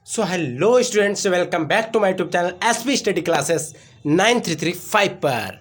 So hello students, welcome back to my YouTube channel SP study classes 9335 पर।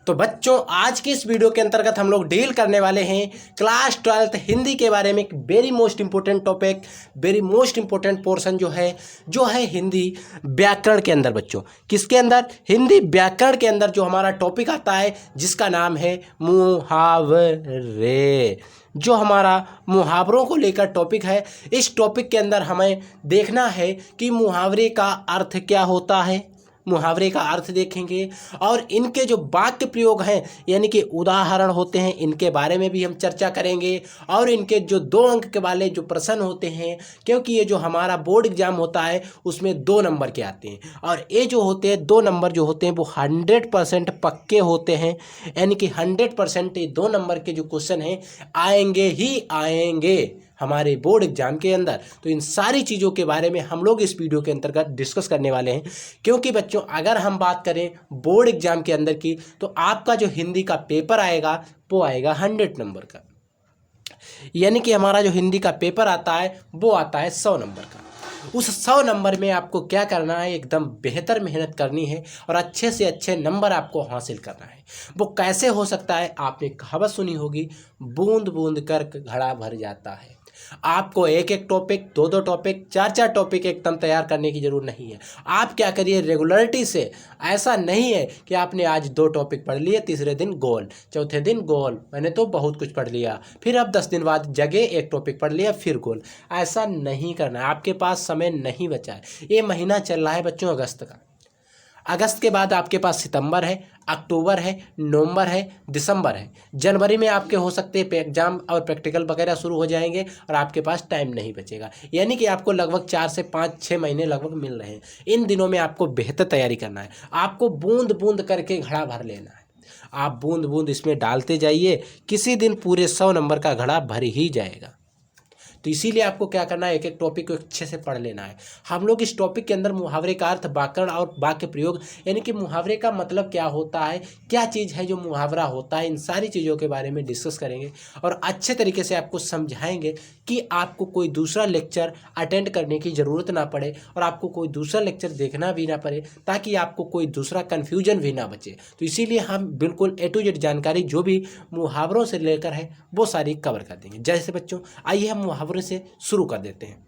तो बच्चों, आज की इस वीडियो के अंतर्गत हम लोग डील करने वाले हैं क्लास 12th हिंदी के बारे में। एक very most important topic, very most important portion जो है हिंदी व्याकरण के अंदर। बच्चों, किसके अंदर? हिंदी व्याकरण के अंदर जो हमारा टॉपिक आता है जिसका नाम है मुहावरे। जो हमारा मुहावरों को लेकर टॉपिक है, इस टॉपिक के अंदर हमें देखना है कि मुहावरे का अर्थ क्या होता है। मुहावरे का अर्थ देखेंगे और इनके जो वाक्य प्रयोग हैं यानी कि उदाहरण होते हैं, इनके बारे में भी हम चर्चा करेंगे। और इनके जो 2 अंक के वाले जो प्रश्न होते हैं, क्योंकि ये जो हमारा बोर्ड एग्जाम होता है उसमें 2 नंबर के आते हैं और ये जो होते हैं 2 नंबर जो होते हैं वो 100% पक्के होते हैं। यानी कि 100% ये 2 नंबर के जो क्वेश्चन हैं आएंगे ही आएंगे हमारे बोर्ड एग्जाम के अंदर। तो इन सारी चीज़ों के बारे में हम लोग इस वीडियो के अंतर्गत डिस्कस करने वाले हैं। क्योंकि बच्चों, अगर हम बात करें बोर्ड एग्जाम के अंदर की, तो आपका जो हिंदी का पेपर आएगा वो आएगा 100 नंबर का। यानी कि हमारा जो हिंदी का पेपर आता है वो आता है 100 नंबर का। उस 100 नंबर में आपको क्या करना है? एकदम बेहतर मेहनत करनी है और अच्छे से अच्छे नंबर आपको हासिल करना है। वो कैसे हो सकता है? आपने कहावत सुनी होगी, बूंद बूंद कर घड़ा भर जाता है। आपको एक एक टॉपिक, 2-2 टॉपिक, 4-4 टॉपिक एकदम तैयार करने की जरूरत नहीं है। आप क्या करिए, रेगुलरिटी से। ऐसा नहीं है कि आपने आज 2 टॉपिक पढ़ लिए, तीसरे दिन गोल, चौथे दिन गोल, मैंने तो बहुत कुछ पढ़ लिया, फिर अब 10 दिन बाद जगे एक टॉपिक पढ़ लिया फिर गोल। ऐसा नहीं करना है, आपके पास समय नहीं बचा है। ये महीना चल रहा है बच्चों अगस्त का। अगस्त के बाद आपके पास सितंबर है, अक्टूबर है, नवंबर है, दिसंबर है। जनवरी में आपके हो सकते हैं एग्जाम और प्रैक्टिकल वगैरह शुरू हो जाएंगे और आपके पास टाइम नहीं बचेगा। यानी कि आपको लगभग 4 से 5-6 महीने लगभग मिल रहे हैं। इन दिनों में आपको बेहतर तैयारी करना है। आपको बूंद बूंद करके घड़ा भर लेना है। आप बूंद बूंद इसमें डालते जाइए, किसी दिन पूरे 100 नंबर का घड़ा भर ही जाएगा। तो इसीलिए आपको क्या करना है, एक एक टॉपिक को अच्छे से पढ़ लेना है। हम लोग इस टॉपिक के अंदर मुहावरे का अर्थ, व्याकरण और वाक्य प्रयोग, यानी कि मुहावरे का मतलब क्या होता है, क्या चीज़ है जो मुहावरा होता है, इन सारी चीज़ों के बारे में डिस्कस करेंगे और अच्छे तरीके से आपको समझाएंगे कि आपको कोई दूसरा लेक्चर अटेंड करने की ज़रूरत ना पड़े और आपको कोई दूसरा लेक्चर देखना भी ना पड़े, ताकि आपको कोई दूसरा कन्फ्यूजन भी ना बचे। तो इसीलिए हम बिल्कुल A to Z जानकारी जो भी मुहावरों से लेकर है वो सारी कवर कर देंगे। जैसे बच्चों, आइए हम मुहावरे से शुरू कर देते हैं।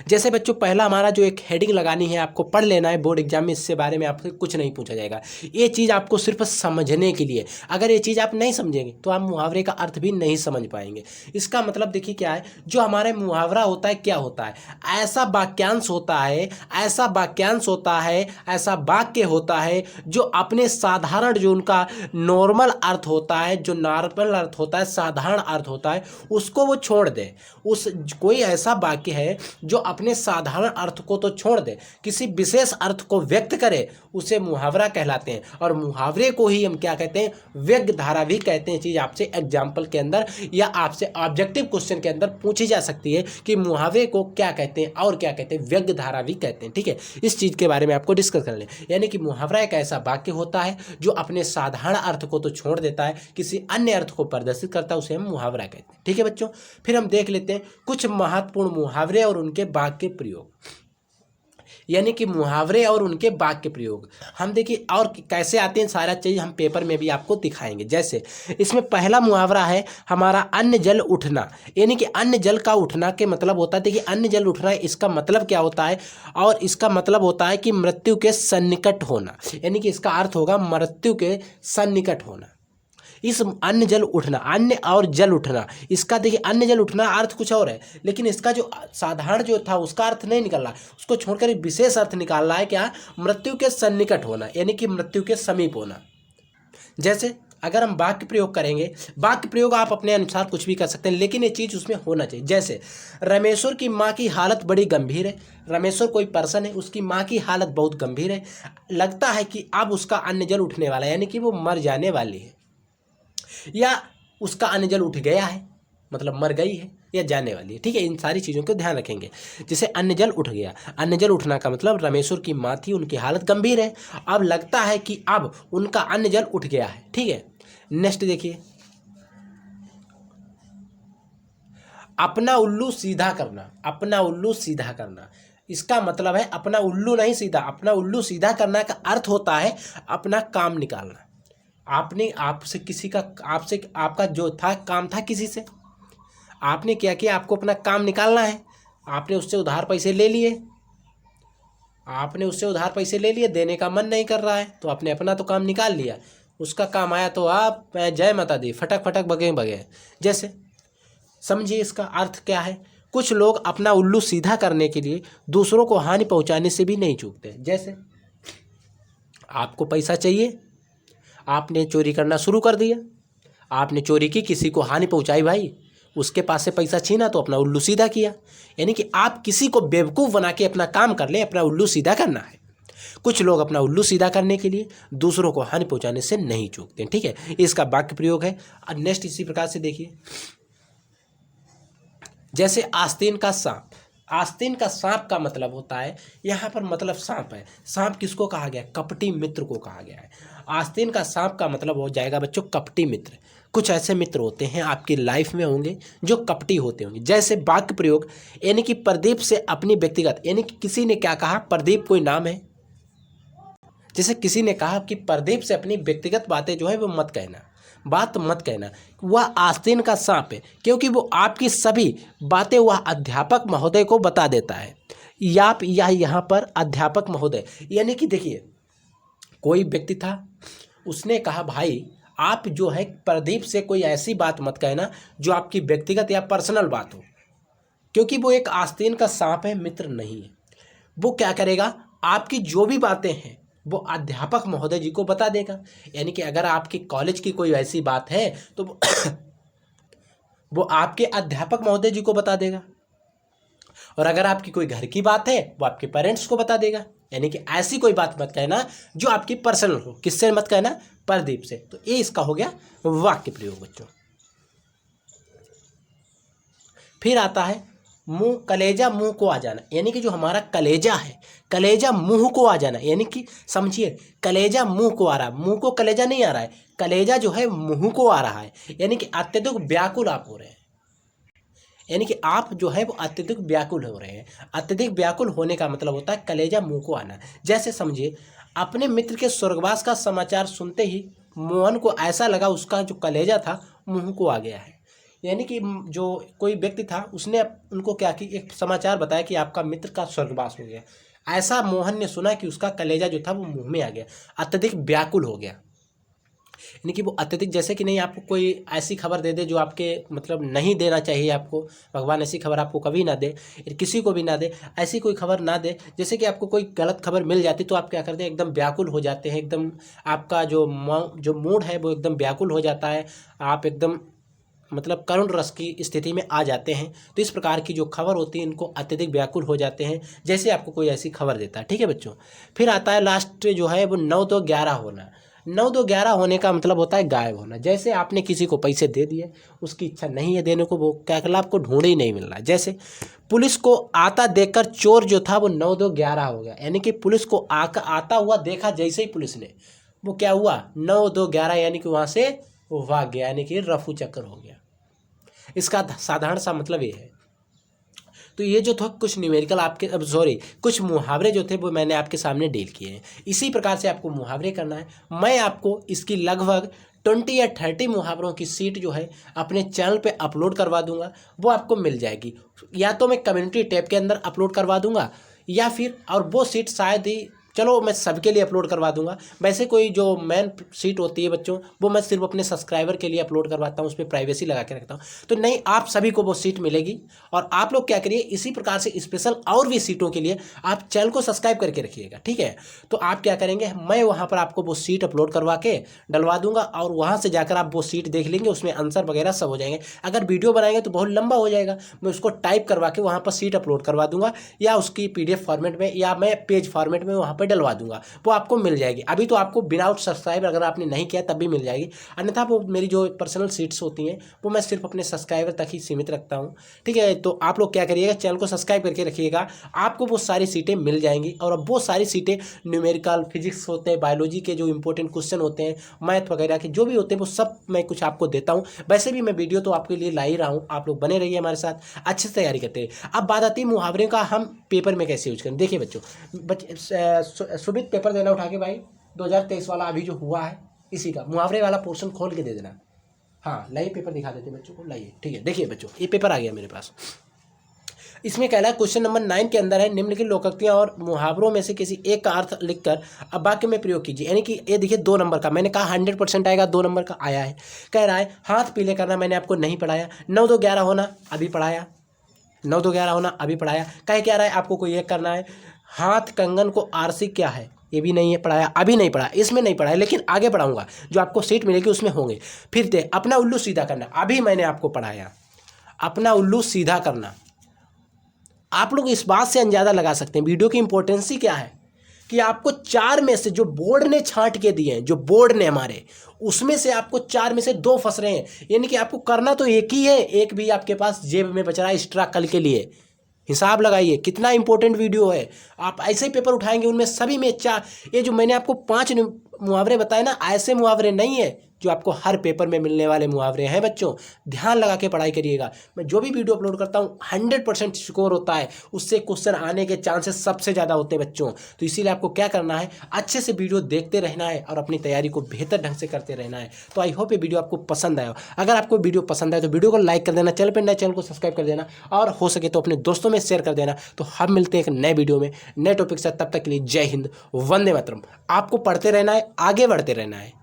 जैसे बच्चों, पहला हमारा जो एक हेडिंग लगानी है, आपको पढ़ लेना है बोर्ड एग्जाम में, इससे बारे में आपसे कुछ नहीं पूछा जाएगा। ये चीज़ आपको सिर्फ समझने के लिए, अगर ये चीज़ आप नहीं समझेंगे तो आप मुहावरे का अर्थ भी नहीं समझ पाएंगे। इसका मतलब देखिए क्या है, जो हमारे मुहावरा होता है क्या होता है, ऐसा वाक्यांश होता है, ऐसा वाक्यांश होता है, ऐसा वाक्य होता है जो अपने साधारण, जो उनका नॉर्मल अर्थ होता है, जो नॉर्मल अर्थ होता है, साधारण अर्थ होता है, उसको वो छोड़ दे। उस कोई ऐसा वाक्य है जो अपने साधारण अर्थ को तो छोड़ दे, किसी विशेष अर्थ को व्यक्त करे, उसे मुहावरा कहलाते हैं। और मुहावरे को ही हम क्या कहते हैं, व्यंग्य धारा भी कहते हैं। चीज़ आपसे एग्जाम्पल के अंदर या आपसे ऑब्जेक्टिव क्वेश्चन के अंदर पूछी जा सकती है कि मुहावरे को क्या कहते हैं और क्या कहते हैं, व्यंग्य धारा भी कहते हैं। ठीक है, इस चीज़ के बारे में आपको डिस्कस कर लें। यानी कि मुहावरा एक ऐसा वाक्य होता है जो अपने साधारण अर्थ को तो छोड़ देता है, किसी अन्य अर्थ को प्रदर्शित करता है, उसे हम मुहावरा कहते हैं। ठीक है बच्चों, फिर हम देख लेते हैं कुछ महत्वपूर्ण मुहावरे और उनके वाक्य प्रयोग। यानी कि मुहावरे और उनके वाक्य प्रयोग हम देखिए और कैसे आते हैं, सारा चीज़ हम पेपर में भी आपको दिखाएंगे। जैसे इसमें पहला मुहावरा है हमारा अन्न जल उठना। यानी कि अन्न जल का उठना के मतलब होता है, देखिए अन्न जल उठना, इसका मतलब क्या होता है, और इसका मतलब होता है कि मृत्यु के सन्निकट होना। यानी कि इसका अर्थ होगा मृत्यु के सन्निकट होना। इस अन्न जल उठना, अन्न और जल उठना, इसका देखिए अन्न जल उठना अर्थ कुछ और है, लेकिन इसका जो साधारण जो था उसका अर्थ नहीं निकल रहा, उसको छोड़कर एक विशेष अर्थ निकाल रहा है। क्या? मृत्यु के सन्निकट होना, यानी कि मृत्यु के समीप होना। जैसे अगर हम वाक्य प्रयोग करेंगे, वाक्य प्रयोग आप अपने अनुसार कुछ भी कर सकते हैं, लेकिन ये चीज़ उसमें होना चाहिए। जैसे रमेश्वर की माँ की हालत बड़ी गंभीर है। रमेश्वर कोई पर्सन है, उसकी माँ की हालत बहुत गंभीर है, लगता है कि अब उसका अन्न जल उठने वाला है, यानी कि वो मर जाने वाली है, या उसका अन्न जल उठ गया है, मतलब मर गई है या जाने वाली है। ठीक है, इन सारी चीज़ों को ध्यान रखेंगे। जैसे अन्न जल उठ गया, अन्न जल उठना का मतलब रमेश्वर की माँ थी, उनकी हालत गंभीर है, अब लगता है कि अब उनका अन्न जल उठ गया है। ठीक है, नेक्स्ट देखिए, अपना उल्लू सीधा करना। अपना उल्लू सीधा करना, इसका मतलब है अपना उल्लू नहीं सीधा, अपना उल्लू सीधा करना का अर्थ होता है अपना काम निकालना। आपने आपसे किसी का आपसे आपका जो था काम था किसी से, आपने क्या किया, आपको अपना काम निकालना है, आपने उससे उधार पैसे ले लिए, आपने उससे उधार पैसे ले लिए, देने का मन नहीं कर रहा है तो आपने अपना तो काम निकाल लिया, उसका काम आया तो आप जय माता दी फटक फटक बगे बगे। जैसे समझिए इसका अर्थ क्या है। कुछ लोग अपना उल्लू सीधा करने के लिए दूसरों को हानि पहुंचाने से भी नहीं चूकते। जैसे आपको पैसा चाहिए, आपने चोरी करना शुरू कर दिया, आपने चोरी की, किसी को हानि पहुंचाई भाई, उसके पास से पैसा छीना तो अपना उल्लू सीधा किया। यानी कि आप किसी को बेवकूफ़ बना के अपना काम कर ले, अपना उल्लू सीधा करना है। कुछ लोग अपना उल्लू सीधा करने के लिए दूसरों को हानि पहुंचाने से नहीं चूकते। ठीक है, इसका वाक्य प्रयोग है। नेक्स्ट इसी प्रकार से देखिए, जैसे आस्तीन का सांप। आस्तीन का सांप का मतलब होता है, यहाँ पर मतलब सांप है। सांप किसको कहा गया? कपटी मित्र को कहा गया है। आस्तीन का सांप का मतलब हो जाएगा बच्चों कपटी मित्र। कुछ ऐसे मित्र होते हैं आपकी लाइफ में होंगे जो कपटी होते होंगे। जैसे वाक्य प्रयोग, यानी कि प्रदीप से अपनी व्यक्तिगत, यानी कि किसी ने क्या कहा, प्रदीप कोई नाम है, जैसे किसी ने कहा कि प्रदीप से अपनी व्यक्तिगत बातें जो है वो मत कहना, बात मत कहना। वह आस्तीन का सांप है क्योंकि वो आपकी सभी बातें वह अध्यापक महोदय को बता देता है। या यहाँ पर अध्यापक महोदय, यानी कि देखिए कोई व्यक्ति था, उसने कहा भाई आप जो है प्रदीप से कोई ऐसी बात मत कहना जो आपकी व्यक्तिगत या पर्सनल बात हो, क्योंकि वो एक आस्तीन का सांप है, मित्र नहीं है। वो क्या करेगा, आपकी जो भी बातें हैं वो अध्यापक महोदय जी को बता देगा। यानी कि अगर आपकी कॉलेज की कोई ऐसी बात है तो वो आपके अध्यापक महोदय जी को बता देगा, और अगर आपकी कोई घर की बात है वो आपके पेरेंट्स को बता देगा। यानी कि ऐसी कोई बात मत कहना जो आपकी पर्सनल हो। किससे मत कहना? प्रदीप से। तो ये इसका हो गया वाक्य प्रयोग बच्चों। फिर आता है मुंह, कलेजा मुंह को आ जाना। यानी कि जो हमारा कलेजा है, कलेजा मुंह को आ जाना। यानी कि समझिए कलेजा मुंह को आ रहा है, मुंह को कलेजा नहीं आ रहा है, कलेजा जो है मुंह को आ रहा है। यानी कि अत्यधिक व्याकुल आप हो रहे हैं, यानी कि आप जो है वो अत्यधिक व्याकुल हो रहे हैं। अत्यधिक व्याकुल होने का मतलब होता है कलेजा मुंह को आना। जैसे समझिए अपने मित्र के स्वर्गवास का समाचार सुनते ही मोहन को ऐसा लगा उसका जो कलेजा था मुंह को आ गया है। यानी कि जो कोई व्यक्ति था उसने उनको क्या कि एक समाचार बताया कि आपका मित्र का स्वर्गवास हो गया। ऐसा मोहन ने सुना कि उसका कलेजा जो था वो मुंह में आ गया, अत्यधिक व्याकुल हो गया। यानी कि वो अत्यधिक, जैसे कि नहीं आपको कोई ऐसी खबर दे दे जो आपके मतलब नहीं देना चाहिए आपको, भगवान ऐसी खबर आपको कभी ना दे, किसी को भी ना दे, ऐसी कोई खबर ना दे। जैसे कि आपको कोई गलत खबर मिल जाती तो आप क्या करते हैं, एकदम व्याकुल हो जाते हैं, एकदम आपका जो मूड है वो एकदम व्याकुल हो जाता है, आप एकदम मतलब करुण रस की स्थिति में आ जाते हैं। तो इस प्रकार की जो खबर होती है इनको अत्यधिक व्याकुल हो जाते हैं, जैसे आपको कोई ऐसी खबर देता है। ठीक है बच्चों। फिर आता है लास्ट जो है वो 9-2-11 होना। 9-2-11 होने का मतलब होता है गायब होना। जैसे आपने किसी को पैसे दे दिए, उसकी इच्छा नहीं है देने को, वो क्या कहला आपको ढूंढे ही नहीं मिल रहा। जैसे पुलिस को आता देखकर चोर जो था वो 9-2-11 हो गया। यानी कि पुलिस को आता हुआ देखा जैसे ही पुलिस ने, वो क्या हुआ 9-2-11, यानी कि वहाँ से वो भाग गया, यानी कि रफू चक्कर हो गया। इसका साधारण सा मतलब ये है। तो ये जो था कुछ न्यूमेरिकल आपके कुछ मुहावरे जो थे वो मैंने आपके सामने डील किए हैं। इसी प्रकार से आपको मुहावरे करना है। मैं आपको इसकी लगभग 20 या 30 मुहावरों की सीट जो है अपने चैनल पे अपलोड करवा दूंगा, वो आपको मिल जाएगी। या तो मैं कम्युनिटी टैब के अंदर अपलोड करवा दूंगा, या फिर और वो सीट शायद ही, चलो मैं सबके लिए अपलोड करवा दूंगा। वैसे कोई जो मेन सीट होती है बच्चों वो मैं सिर्फ अपने सब्सक्राइबर के लिए अपलोड करवाता हूँ, उस पर प्राइवेसी लगा के रखता हूँ। तो नहीं, आप सभी को वो सीट मिलेगी। और आप लोग क्या करिए, इसी प्रकार से स्पेशल और भी सीटों के लिए आप चैनल को सब्सक्राइब करके रखिएगा। ठीक है, तो आप क्या करेंगे, मैं वहाँ पर आपको वो सीट अपलोड करवा के डलवा दूंगा, और वहाँ से जाकर आप वो सीट देख लेंगे, उसमें आंसर वगैरह सब हो जाएंगे। अगर वीडियो बनाएंगे तो बहुत लंबा हो जाएगा, मैं उसको टाइप करवा के वहाँ पर सीट अपलोड करवा दूंगा, या उसकी PDF फॉर्मेट में या मैं पेज फॉर्मेट में वहाँ पर पे डलवा दूंगा, वो आपको मिल जाएगी। अभी तो आपको विदाउट सब्सक्राइबर अगर आपने नहीं किया तब भी मिल जाएगी, अन्यथा वो मेरी जो पर्सनल सीट्स होती हैं वो मैं सिर्फ अपने सब्सक्राइबर तक ही सीमित रखता हूँ, ठीक है। तो आप लोग क्या करिएगा, चैनल को सब्सक्राइब करके रखिएगा, आपको वो सारी सीटें मिल जाएंगी। और अब वो सारी सीटें न्यूमेरिकल, फिजिक्स होते हैं, बायोलॉजी के जो इंपॉर्टेंट क्वेश्चन होते हैं, मैथ वगैरह के जो भी होते हैं वो सब मैं कुछ आपको देता हूँ। वैसे भी मैं वीडियो तो आपके लिए ला ही रहा हूँ, आप लोग बने रहिए हमारे साथ, अच्छे से तैयारी करते हैं। अब बात आती है मुहावरे का हम पेपर में कैसे यूज करें। देखिए बच्चों, सुमित पेपर देना उठा के भाई, 2023 वाला अभी जो हुआ है इसी का मुहावरे वाला पोर्शन खोल के दे देना। हाँ लाइए पेपर दिखा देते हैं बच्चों को, लाइए, ठीक है। देखिए बच्चों ये पेपर आ गया मेरे पास, इसमें कहला है क्वेश्चन नंबर 9 के अंदर है निम्नलिखित लोकोक्तियां और मुहावरों में से किसी एक का अर्थ लिखकर अब वाक्य में प्रयोग कीजिए। यानी कि ये देखिए 2 नंबर का, मैंने कहा 100% आएगा, 2 नंबर का आया है। कह रहा है हाथ पीले करना, मैंने आपको नहीं पढ़ाया। 9 2 11 होना, अभी पढ़ाया। 9 2 11 होना, अभी पढ़ाया। क्या रहा है आपको कोई एक करना है, हाथ कंगन को आरसी क्या है, ये भी नहीं है पढ़ाया, अभी नहीं पढ़ा, इसमें नहीं पढ़ा है, लेकिन आगे पढ़ाऊंगा, जो आपको सीट मिलेगी उसमें होंगे। फिर दे अपना उल्लू सीधा करना, अभी मैंने आपको पढ़ाया। अपना उल्लू सीधा करना, आप लोग इस बात से अंदाजा लगा सकते हैं वीडियो की इंपॉर्टेंस ही क्या है कि आपको 4 में से जो बोर्ड ने छांट के दिए हैं, जो बोर्ड ने हमारे, उसमें से आपको 4 में से 2 फंस रहे हैं। यानी कि आपको करना तो एक ही है, एक भी आपके पास जेब में बच रहा है एक्स्ट्रा कल के लिए। हिसाब लगाइए कितना इंपॉर्टेंट वीडियो है। आप ऐसे ही पेपर उठाएंगे, उनमें सभी में 4, ये जो मैंने आपको 5 मुहावरे बताए ना, ऐसे मुहावरे नहीं है जो आपको हर पेपर में मिलने वाले मुहावरे हैं। बच्चों ध्यान लगा के पढ़ाई करिएगा। मैं जो भी वीडियो अपलोड करता हूँ 100% स्कोर होता है, उससे क्वेश्चन आने के चांसेस सबसे ज़्यादा होते हैं बच्चों। तो इसीलिए आपको क्या करना है, अच्छे से वीडियो देखते रहना है और अपनी तैयारी को बेहतर ढंग से करते रहना है। तो आई होप ये वीडियो आपको पसंद आया। अगर आपको वीडियो पसंद आए तो वीडियो को लाइक कर देना, चैनल पर नए चैनल को सब्सक्राइब कर देना, और हो सके तो अपने दोस्तों में शेयर कर देना। तो हम मिलते हैं एक नए वीडियो में नए टॉपिक से, तब तक के लिए जय हिंद, वंदे मातरम। आपको पढ़ते रहना है, आगे बढ़ते रहना है।